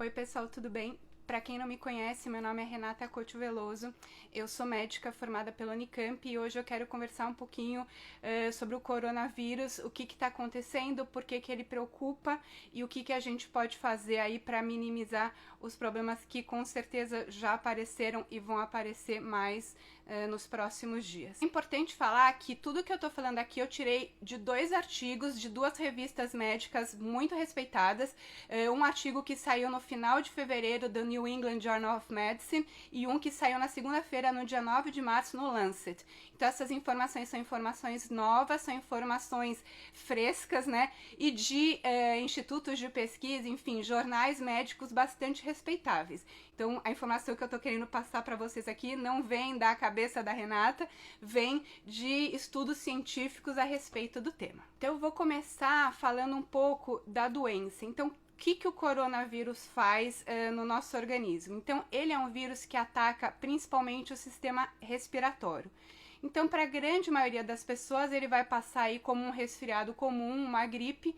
Oi pessoal, tudo bem? Para quem não me conhece, meu nome é Renata Couto Veloso, eu sou médica formada pela Unicamp e hoje eu quero conversar um pouquinho sobre o coronavírus, o que está acontecendo, por que ele preocupa e o que a gente pode fazer aí para minimizar os problemas que com certeza já apareceram e vão aparecer mais nos próximos dias. É importante falar que tudo que eu estou falando aqui eu tirei de 2 artigos de 2 revistas médicas muito respeitadas, um artigo que saiu no final de fevereiro do New England Journal of Medicine e um que saiu na segunda-feira, no dia 9 de março, no Lancet. Então essas informações são informações novas, são informações frescas, né, e de institutos de pesquisa, enfim, jornais médicos bastante respeitáveis. Então a informação que eu tô querendo passar para vocês aqui não vem da cabeça da Renata, vem de estudos científicos a respeito do tema. Então eu vou começar falando um pouco da doença. Então, o que o coronavírus faz no nosso organismo? Então, ele é um vírus que ataca principalmente o sistema respiratório. Então, para a grande maioria das pessoas, ele vai passar aí como um resfriado comum, uma gripe,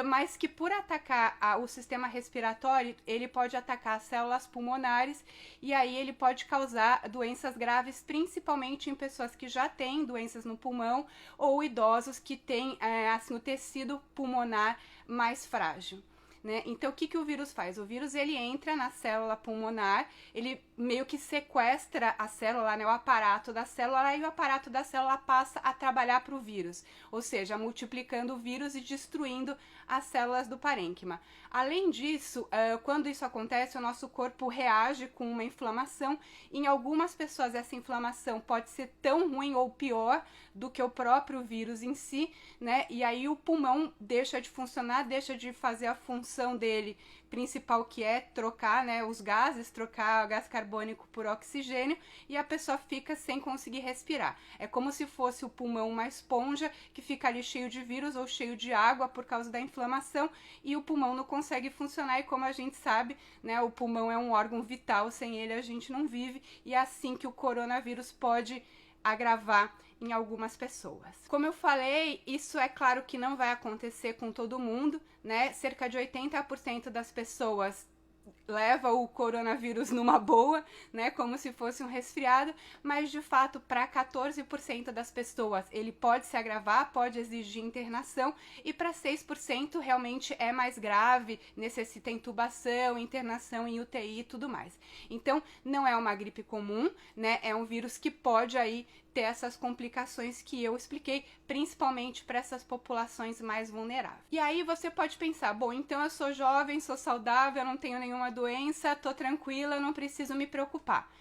mas que por atacar o sistema respiratório, ele pode atacar as células pulmonares e aí ele pode causar doenças graves, principalmente em pessoas que já têm doenças no pulmão ou idosos que têm assim, o tecido pulmonar mais frágil. Né? Então, o que o vírus faz? O vírus ele entra na célula pulmonar, ele meio que sequestra a célula, né, o aparato da célula, e o aparato da célula passa a trabalhar para o vírus, ou seja, multiplicando o vírus e destruindo as células do parênquima. Além disso, quando isso acontece, o nosso corpo reage com uma inflamação. Em algumas pessoas, essa inflamação pode ser tão ruim ou pior do que o próprio vírus em si, né? E aí o pulmão deixa de funcionar, deixa de fazer a função dele principal, que é trocar, né, os gases, trocar o gás carbônico por oxigênio, e a pessoa fica sem conseguir respirar. É como se fosse o pulmão uma esponja que fica ali cheio de vírus ou cheio de água por causa da inflamação, e o pulmão não consegue funcionar, e como a gente sabe, né, o pulmão é um órgão vital, sem ele a gente não vive, e é assim que o coronavírus pode agravar em algumas pessoas. Como eu falei, isso é claro que não vai acontecer com todo mundo, né? Cerca de 80% das pessoas leva o coronavírus numa boa, né, como se fosse um resfriado, mas de fato para 14% das pessoas ele pode se agravar, pode exigir internação, e para 6% realmente é mais grave, necessita intubação, internação em UTI e tudo mais. Então não é uma gripe comum, né, é um vírus que pode aí ter essas complicações que eu expliquei, principalmente para essas populações mais vulneráveis. E aí você pode pensar, bom, então eu sou jovem, sou saudável, não tenho nenhuma doença, tô tranquila, não preciso me preocupar.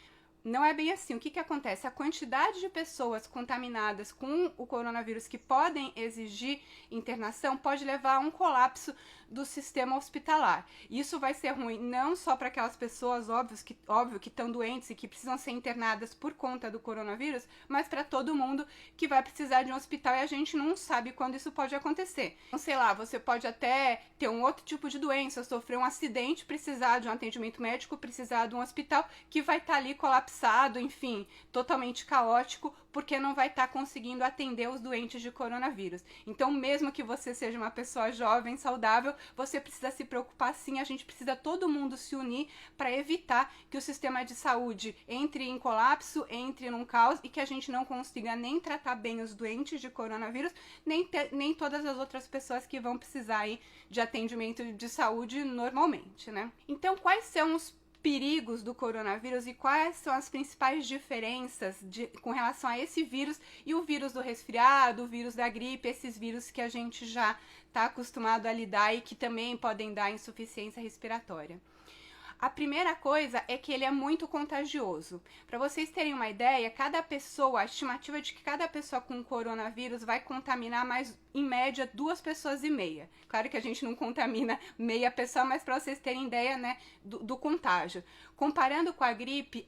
Não é bem assim. O que acontece? A quantidade de pessoas contaminadas com o coronavírus que podem exigir internação pode levar a um colapso do sistema hospitalar. Isso vai ser ruim não só para aquelas pessoas, óbvio, que estão doentes e que precisam ser internadas por conta do coronavírus, mas para todo mundo que vai precisar de um hospital, e a gente não sabe quando isso pode acontecer. Então, sei lá, você pode até ter um outro tipo de doença, sofrer um acidente, precisar de um atendimento médico, precisar de um hospital que vai estar ali colapsado, enfim, totalmente caótico, porque não vai estar conseguindo atender os doentes de coronavírus. Então, mesmo que você seja uma pessoa jovem, saudável, você precisa se preocupar sim, a gente precisa todo mundo se unir para evitar que o sistema de saúde entre em colapso, entre num caos, e que a gente não consiga nem tratar bem os doentes de coronavírus, nem todas as outras pessoas que vão precisar aí de atendimento de saúde normalmente, né? Então, quais são os perigos do coronavírus e quais são as principais diferenças com relação a esse vírus e o vírus do resfriado, o vírus da gripe, esses vírus que a gente já está acostumado a lidar e que também podem dar insuficiência respiratória? A primeira coisa é que ele é muito contagioso. Para vocês terem uma ideia, a estimativa é de que cada pessoa com coronavírus vai contaminar mais, em média, 2,5 pessoas. Claro que a gente não contamina meia pessoa, mas para vocês terem ideia, né, do contágio. Comparando com a gripe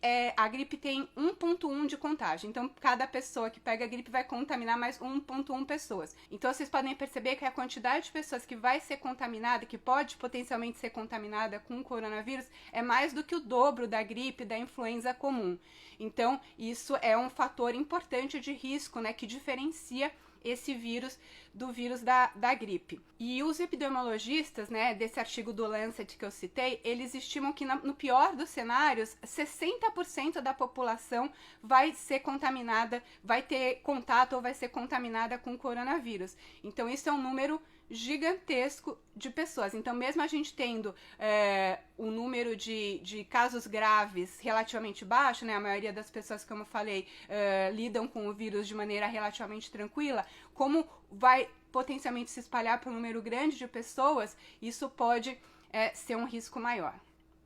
tem 1,1 de contágio. Então, cada pessoa que pega a gripe vai contaminar mais 1,1 pessoas. Então, vocês podem perceber que a quantidade de pessoas que vai ser contaminada, que pode potencialmente ser contaminada com o coronavírus, é mais do que o dobro da gripe, da influenza comum. Então, isso é um fator importante de risco, né, que diferencia esse vírus do vírus da gripe. E os epidemiologistas, né, desse artigo do Lancet que eu citei, eles estimam que no pior dos cenários, 60% da população vai ser contaminada, vai ter contato ou vai ser contaminada com o coronavírus. Então isso é um número gigantesco de pessoas. Então, mesmo a gente tendo um número de casos graves relativamente baixo, né, a maioria das pessoas, como eu falei, lidam com o vírus de maneira relativamente tranquila, como vai potencialmente se espalhar para um número grande de pessoas, isso pode ser um risco maior.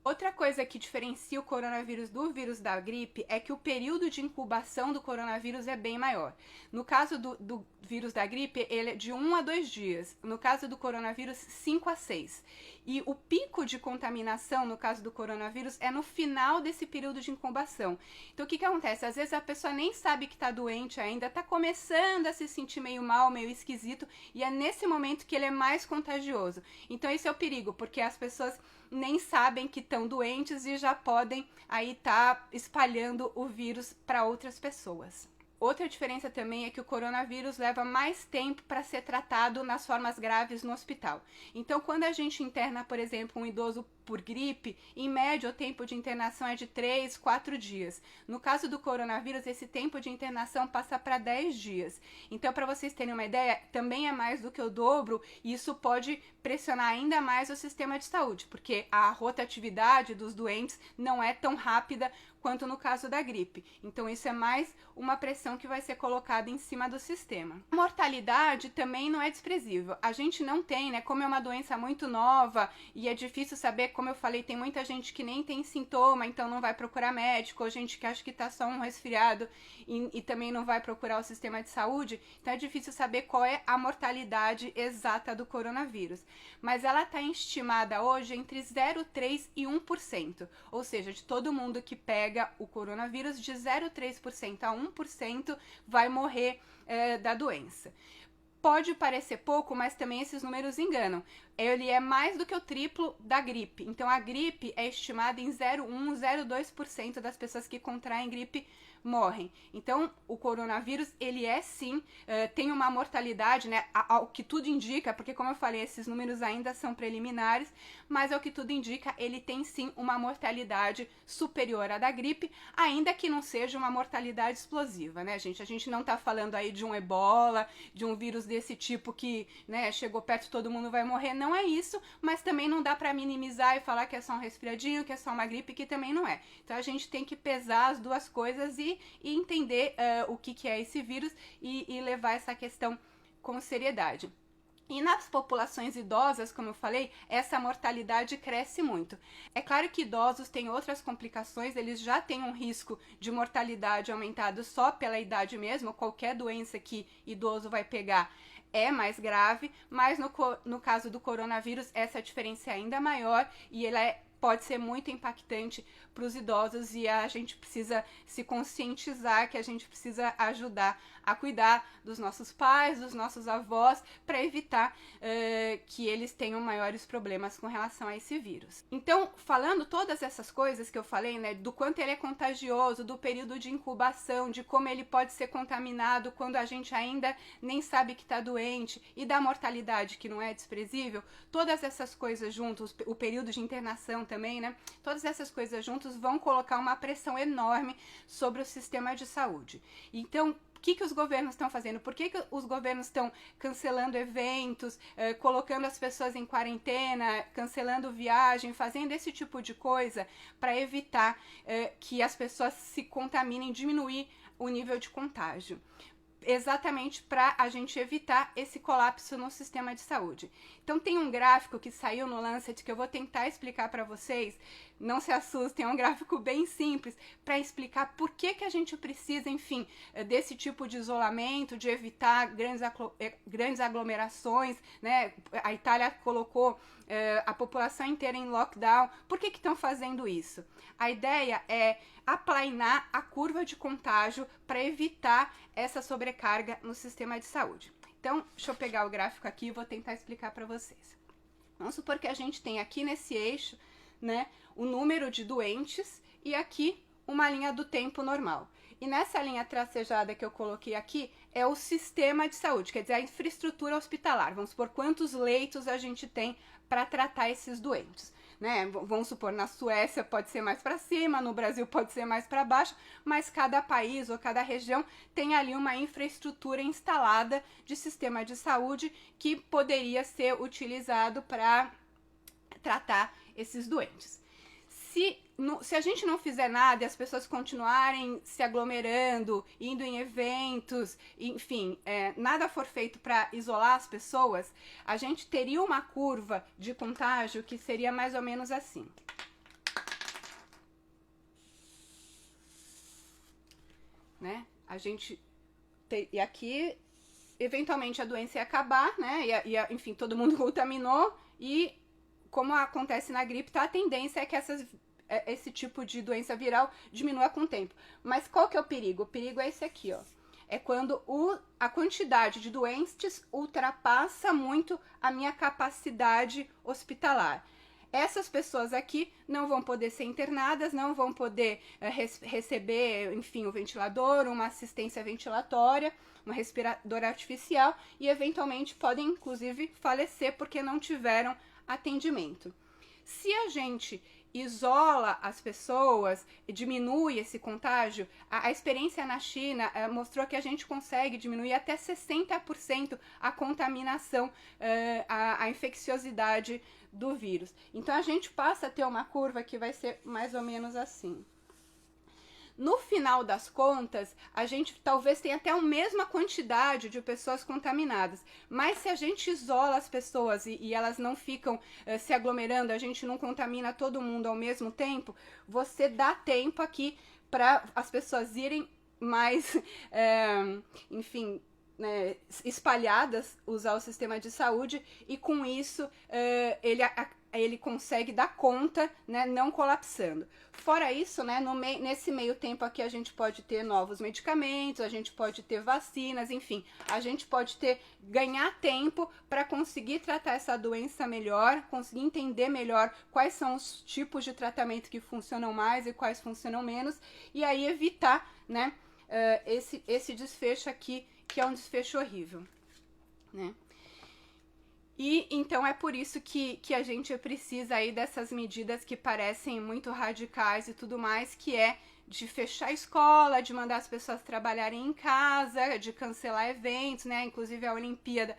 Outra coisa que diferencia o coronavírus do vírus da gripe é que o período de incubação do coronavírus é bem maior. No caso do vírus da gripe, ele é de 1 a 2 dias. No caso do coronavírus, 5 a 6. E o pico de contaminação, no caso do coronavírus, é no final desse período de incubação. Então, o que acontece? Às vezes a pessoa nem sabe que está doente ainda, está começando a se sentir meio mal, meio esquisito, e é nesse momento que ele é mais contagioso. Então, esse é o perigo, porque as pessoas nem sabem que estão doentes e já podem aí estar espalhando o vírus para outras pessoas. Outra diferença também é que o coronavírus leva mais tempo para ser tratado nas formas graves no hospital. Então, quando a gente interna, por exemplo, um idoso por gripe, em média o tempo de internação é de 3, 4 dias. No caso do coronavírus, esse tempo de internação passa para 10 dias. Então, para vocês terem uma ideia, também é mais do que o dobro, e isso pode pressionar ainda mais o sistema de saúde, porque a rotatividade dos doentes não é tão rápida quanto no caso da gripe. Então, isso é mais uma pressão que vai ser colocada em cima do sistema. A mortalidade também não é desprezível. A gente não tem, né, como é uma doença muito nova e é difícil saber, como eu falei, tem muita gente que nem tem sintoma, então não vai procurar médico, ou gente que acha que tá só um resfriado e também não vai procurar o sistema de saúde, então é difícil saber qual é a mortalidade exata do coronavírus. Mas ela está estimada hoje entre 0,3% e 1%, ou seja, de todo mundo que pega o coronavírus, de 0,3% a 1% vai morrer da doença. Pode parecer pouco, mas também esses números enganam. Ele é mais do que o triplo da gripe. Então, a gripe é estimada em 0,1%, 0,2% das pessoas que contraem gripe morrem. Então, o coronavírus, ele é sim, tem uma mortalidade, né, ao que tudo indica, porque como eu falei, esses números ainda são preliminares, mas ao que tudo indica, ele tem sim uma mortalidade superior à da gripe, ainda que não seja uma mortalidade explosiva, né, gente? A gente não tá falando aí de um ebola, de um vírus desse tipo que, né, chegou perto, todo mundo vai morrer, não é isso, mas também não dá para minimizar e falar que é só um resfriadinho, que é só uma gripe, que também não é. Então, a gente tem que pesar as duas coisas e entender o que é esse vírus e levar essa questão com seriedade. E nas populações idosas, como eu falei, essa mortalidade cresce muito. É claro que idosos têm outras complicações, eles já têm um risco de mortalidade aumentado só pela idade mesmo, qualquer doença que idoso vai pegar é mais grave, mas no caso do coronavírus, essa diferença é ainda maior e ela pode ser muito impactante para os idosos e a gente precisa se conscientizar que a gente precisa ajudar a cuidar dos nossos pais, dos nossos avós, para evitar que eles tenham maiores problemas com relação a esse vírus. Então, falando todas essas coisas que eu falei, né, do quanto ele é contagioso, do período de incubação, de como ele pode ser contaminado quando a gente ainda nem sabe que está doente e da mortalidade que não é desprezível, todas essas coisas juntos, o período de internação também, né, todas essas coisas juntos vão colocar uma pressão enorme sobre o sistema de saúde. Então, o que os governos estão fazendo? Por que os governos estão cancelando eventos, colocando as pessoas em quarentena, cancelando viagem, fazendo esse tipo de coisa para evitar que as pessoas se contaminem, diminuir o nível de contágio? Exatamente para a gente evitar esse colapso no sistema de saúde. Então tem um gráfico que saiu no Lancet que eu vou tentar explicar para vocês, não se assustem, é um gráfico bem simples para explicar por que a gente precisa, enfim, desse tipo de isolamento, de evitar grandes aglomerações, né? A Itália colocou a população inteira em lockdown. Por que estão fazendo isso? A ideia é aplainar a curva de contágio para evitar essa sobrecarga no sistema de saúde. Então, deixa eu pegar o gráfico aqui e vou tentar explicar para vocês. Vamos supor que a gente tem aqui nesse eixo, né, o número de doentes e aqui uma linha do tempo normal. E nessa linha tracejada que eu coloquei aqui é o sistema de saúde, quer dizer, a infraestrutura hospitalar. Vamos supor quantos leitos a gente tem para tratar esses doentes. Né? Vamos supor, na Suécia pode ser mais para cima, no Brasil pode ser mais para baixo, mas cada país ou cada região tem ali uma infraestrutura instalada de sistema de saúde que poderia ser utilizado para tratar esses doentes. Se a gente não fizer nada e as pessoas continuarem se aglomerando, indo em eventos, enfim, nada for feito para isolar as pessoas, a gente teria uma curva de contágio que seria mais ou menos assim. Né? A gente e aqui, eventualmente a doença ia acabar, né? Enfim, todo mundo contaminou e como acontece na gripe, tá? A tendência é que esse tipo de doença viral diminua com o tempo. Mas qual que é o perigo? O perigo é esse aqui, ó. É quando a quantidade de doentes ultrapassa muito a minha capacidade hospitalar. Essas pessoas aqui não vão poder ser internadas, não vão poder receber, enfim, um ventilador, uma assistência ventilatória, um respirador artificial e, eventualmente, podem, inclusive, falecer porque não tiveram atendimento. Se a gente isola as pessoas, diminui esse contágio, a experiência na China mostrou que a gente consegue diminuir até 60% a contaminação, a infecciosidade do vírus. Então a gente passa a ter uma curva que vai ser mais ou menos assim. No final das contas, a gente talvez tenha até a mesma quantidade de pessoas contaminadas, mas se a gente isola as pessoas e elas não ficam se aglomerando, a gente não contamina todo mundo ao mesmo tempo, você dá tempo aqui para as pessoas irem mais, enfim, né, espalhadas, usar o sistema de saúde e com isso ele consegue dar conta, né, não colapsando. Fora isso, né, nesse meio tempo aqui a gente pode ter novos medicamentos, a gente pode ter vacinas, enfim, a gente pode ganhar tempo para conseguir tratar essa doença melhor, conseguir entender melhor quais são os tipos de tratamento que funcionam mais e quais funcionam menos, e aí evitar, né, esse desfecho aqui, que é um desfecho horrível, né? E então é por isso que a gente precisa aí dessas medidas que parecem muito radicais e tudo mais, que é de fechar a escola, de mandar as pessoas trabalharem em casa, de cancelar eventos, né? Inclusive a Olimpíada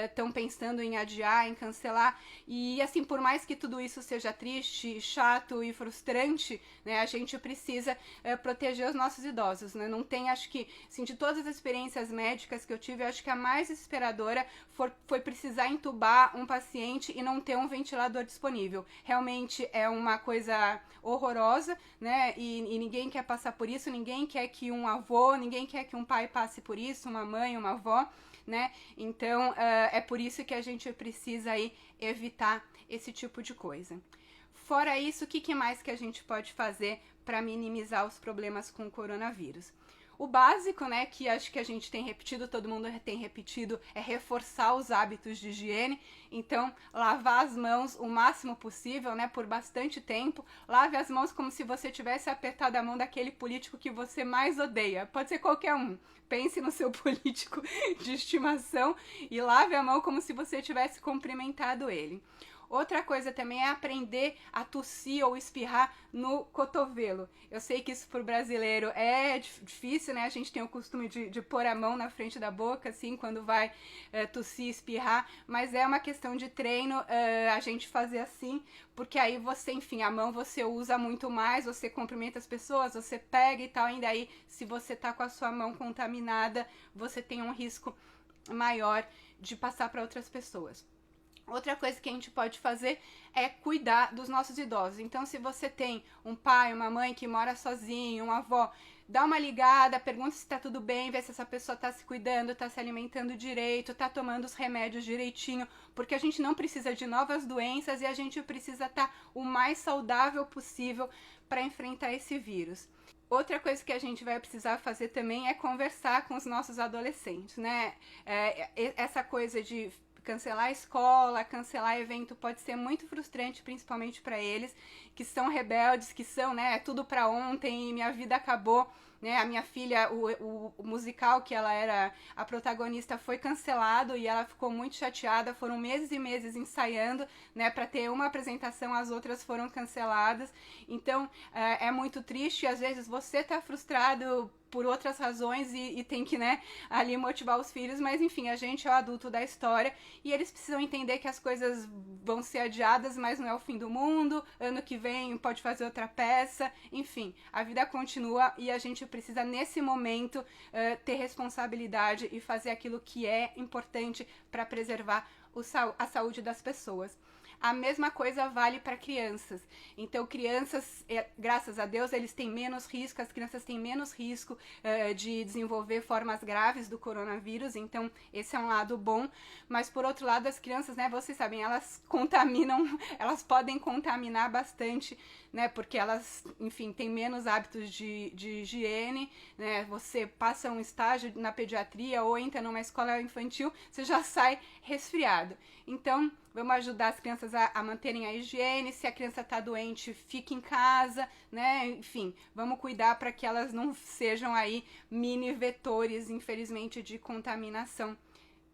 estão pensando em adiar, em cancelar. E assim, por mais que tudo isso seja triste, chato e frustrante, né? A gente precisa proteger os nossos idosos, né? Não tem, acho que, assim, de todas as experiências médicas que eu tive, acho que a mais desesperadora foi precisar entubar um paciente e não ter um ventilador disponível. Realmente é uma coisa horrorosa, né? E ninguém quer passar por isso, ninguém quer que um avô, ninguém quer que um pai passe por isso, uma mãe, uma avó, né? Então, é por isso que a gente precisa aí evitar esse tipo de coisa. Fora isso, o que mais que a gente pode fazer para minimizar os problemas com o coronavírus? O básico, né, que acho que a gente tem repetido, todo mundo tem repetido, é reforçar os hábitos de higiene. Então, lavar as mãos o máximo possível, né, por bastante tempo. Lave as mãos como se você tivesse apertado a mão daquele político que você mais odeia. Pode ser qualquer um. Pense no seu político de estimação e lave a mão como se você tivesse cumprimentado ele. Outra coisa também é aprender a tossir ou espirrar no cotovelo. Eu sei que isso pro brasileiro é difícil, né? A gente tem o costume de pôr a mão na frente da boca, assim, quando vai tossir e espirrar, mas é uma questão de treino a gente fazer assim, porque aí você, enfim, a mão você usa muito mais, você cumprimenta as pessoas, você pega e tal, e daí se você tá com a sua mão contaminada, você tem um risco maior de passar para outras pessoas. Outra coisa que a gente pode fazer é cuidar dos nossos idosos. Então, se você tem um pai, uma mãe que mora sozinho, uma avó, dá uma ligada, pergunta se tá tudo bem, vê se essa pessoa tá se cuidando, tá se alimentando direito, tá tomando os remédios direitinho, porque a gente não precisa de novas doenças e a gente precisa estar o mais saudável possível para enfrentar esse vírus. Outra coisa que a gente vai precisar fazer também é conversar com os nossos adolescentes, né? Essa coisa de cancelar a escola, cancelar evento pode ser muito frustrante, principalmente para eles, que são rebeldes, que são, né, tudo para ontem e minha vida acabou. né? A minha filha, o musical que ela era a protagonista foi cancelado e ela ficou muito chateada. Foram meses e meses ensaiando, né, para ter uma apresentação, as outras foram canceladas. Então é muito triste. Às vezes você tá frustrado por outras razões e tem que, né, ali motivar os filhos, mas enfim, a gente é o adulto da história e eles precisam entender que as coisas vão ser adiadas, mas não é o fim do mundo. Ano que vem pode fazer outra peça, enfim, a vida continua e a gente precisa nesse momento ter responsabilidade e fazer aquilo que é importante para preservar a saúde das pessoas. A mesma coisa vale para crianças. Então, crianças, graças a Deus, eles têm menos risco, as crianças têm menos risco de desenvolver formas graves do coronavírus. Então, esse é um lado bom. Mas, por outro lado, as crianças, né, vocês sabem, elas contaminam, elas podem contaminar bastante, né, porque elas, enfim, têm menos hábitos de higiene, né, você passa um estágio na pediatria ou entra numa escola infantil, você já sai resfriado. Então, vamos ajudar as crianças a manterem a higiene. Se a criança está doente, fique em casa, né? Enfim, vamos cuidar para que elas não sejam aí mini vetores, infelizmente, de contaminação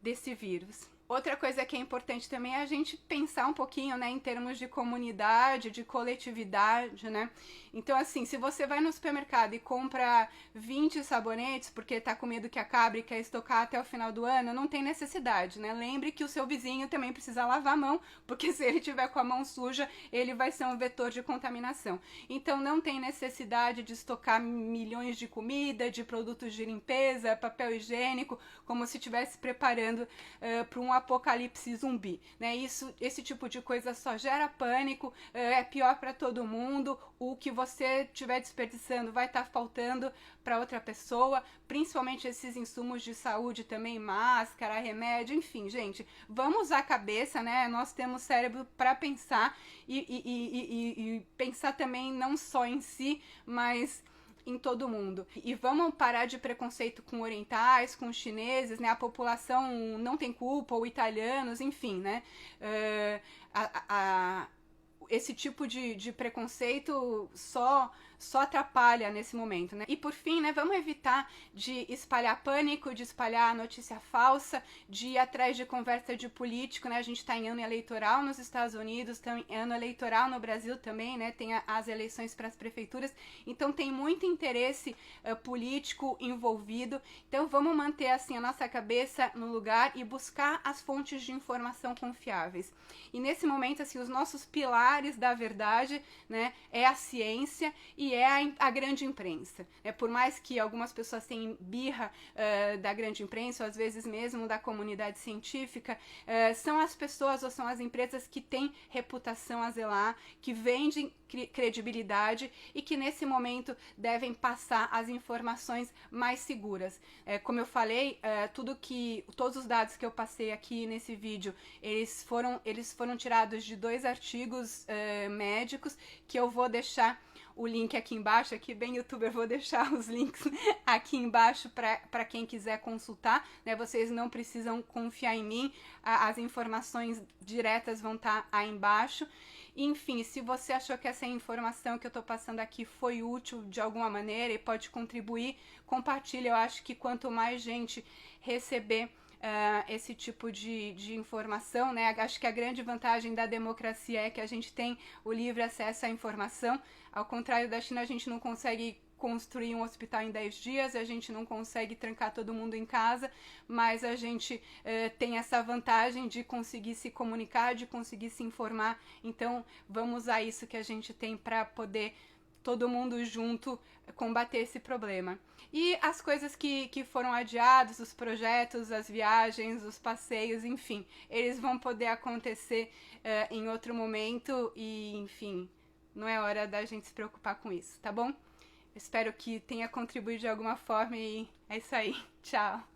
desse vírus. Outra coisa que é importante também é a gente pensar um pouquinho, né, em termos de comunidade, de coletividade, né? Então, assim, se você vai no supermercado e compra 20 sabonetes porque tá com medo que acabe e quer estocar até o final do ano, não tem necessidade, né? Lembre que o seu vizinho também precisa lavar a mão, porque se ele tiver com a mão suja, ele vai ser um vetor de contaminação. Então, não tem necessidade de estocar milhões de comida, de produtos de limpeza, papel higiênico, como se estivesse preparando para um apocalipse zumbi, né? Esse tipo de coisa só gera pânico, é pior para todo mundo. O que você estiver desperdiçando vai estar faltando para outra pessoa, principalmente esses insumos de saúde também, máscara, remédio, enfim, gente, vamos usar a cabeça, né? Nós temos cérebro para pensar e pensar também não só em si, mas em todo mundo. E vamos parar de preconceito com orientais, com chineses, né? A população não tem culpa, ou italianos, enfim, né? Esse tipo de preconceito só atrapalha nesse momento, né? E por fim, né, vamos evitar de espalhar pânico, de espalhar notícia falsa, de ir atrás de conversa de político, né? A gente tá em ano eleitoral nos Estados Unidos, tá em ano eleitoral no Brasil também, né? Tem as eleições para as prefeituras, então tem muito interesse político envolvido. Então vamos manter assim a nossa cabeça no lugar e buscar as fontes de informação confiáveis. E nesse momento, assim, os nossos pilares da verdade, né, é a ciência e é a grande imprensa. Por mais que algumas pessoas tenham birra da grande imprensa, ou às vezes mesmo da comunidade científica, são as pessoas ou são as empresas que têm reputação a zelar, que vendem credibilidade e que nesse momento devem passar as informações mais seguras. Como eu falei, todos os dados que eu passei aqui nesse vídeo, eles foram tirados de 2 artigos médicos que eu vou deixar o link aqui embaixo, aqui bem youtuber, vou deixar os links aqui embaixo para quem quiser consultar, né? Vocês não precisam confiar em mim, as informações diretas vão estar aí embaixo. Enfim, se você achou que essa informação que eu estou passando aqui foi útil de alguma maneira e pode contribuir, compartilha. Eu acho que quanto mais gente receber esse tipo de informação, né? Acho que a grande vantagem da democracia é que a gente tem o livre acesso à informação. Ao contrário da China, a gente não consegue construir um hospital em 10 dias, a gente não consegue trancar todo mundo em casa, mas a gente tem essa vantagem de conseguir se comunicar, de conseguir se informar. Então, vamos usar isso que a gente tem para poder todo mundo junto combater esse problema. E as coisas que foram adiadas, os projetos, as viagens, os passeios, enfim, eles vão poder acontecer em outro momento e, enfim, não é hora da gente se preocupar com isso, tá bom? Espero que tenha contribuído de alguma forma e é isso aí. Tchau!